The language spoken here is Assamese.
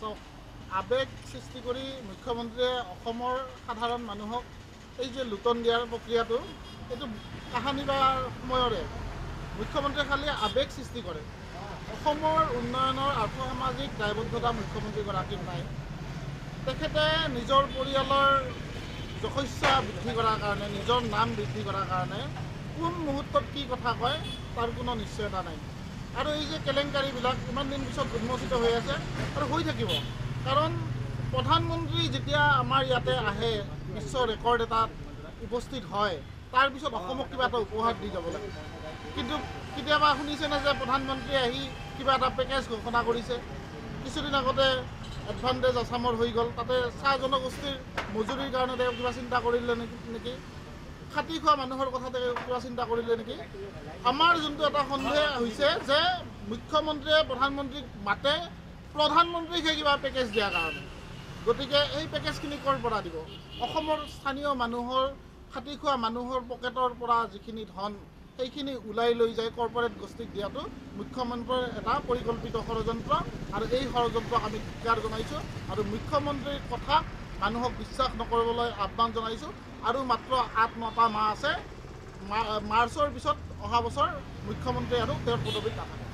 চাওক আৱেগ সৃষ্টি কৰি মুখ্যমন্ত্ৰীয়ে অসমৰ সাধাৰণ মানুহক এই যে লুটন দিয়াৰ প্ৰক্ৰিয়াটো এইটো কাহানি বা সময়ৰে মুখ্যমন্ত্ৰীয়ে খালি আৱেগ সৃষ্টি কৰে। অসমৰ উন্নয়নৰ আৰ্থসামাজিক দায়বদ্ধতা মুখ্যমন্ত্ৰীগৰাকীৰ নাই। তেখেতে নিজৰ পৰিয়ালৰ যশস্যা বৃদ্ধি কৰাৰ কাৰণে নিজৰ নাম বৃদ্ধি কৰাৰ কাৰণে কোন মুহূৰ্তত কি কথা কয় তাৰ কোনো নিশ্চয়তা নাই। আৰু এই যে কেলেংকাৰীবিলাক ইমান দিন পিছত উন্মোচিত হৈ আছে আৰু হৈ থাকিব। কাৰণ প্ৰধানমন্ত্ৰী যেতিয়া আমাৰ ইয়াতে আহে বিশ্ব ৰেকৰ্ড এটাত উপস্থিত হয় তাৰপিছত অসমক কিবা এটা উপহাৰ দি যাব লাগে। কিন্তু কেতিয়াবা শুনিছেনে যে প্ৰধানমন্ত্ৰীয়ে আহি কিবা এটা পেকেজ ঘোষণা কৰিছে। কিছুদিন আগতে এডভান্টেজ আছামৰ হৈ গ'ল, তাতে চাহ জনগোষ্ঠীৰ মজুৰিৰ কাৰণে তেওঁ কিবা চিন্তা কৰিলে নেকি, খাটি খোৱা মানুহৰ কথা তেওঁ কিবা চিন্তা কৰিলে নেকি। আমাৰ যোনটো এটা সন্দেহ হৈছে যে মুখ্যমন্ত্ৰীয়ে প্ৰধানমন্ত্ৰীক মাতে প্ৰধানমন্ত্ৰীকহে কিবা পেকেজ দিয়াৰ কাৰণে। গতিকে এই পেকেজখিনি ক'ৰ পৰা দিব? অসমৰ স্থানীয় মানুহৰ খাটি খোৱা মানুহৰ পকেটৰ পৰা যিখিনি ধন সেইখিনি ওলাই লৈ যায় কৰ্পৰেট গোষ্ঠীক দিয়াটো মুখ্যমন্ত্ৰীৰ এটা পৰিকল্পিত ষড়যন্ত্ৰ। আৰু এই ষড়যন্ত্ৰক আমি ধিক্কাৰ জনাইছোঁ আৰু মুখ্যমন্ত্ৰীৰ কথাক মানুহক বিশ্বাস নকৰিবলৈ আহ্বান জনাইছোঁ। আৰু মাত্ৰ ৮-৯টা মাহ আছে, মাৰ্চৰ পিছত অহা বছৰ মুখ্যমন্ত্ৰী আৰু তেওঁৰ পদবীত নাথাকে।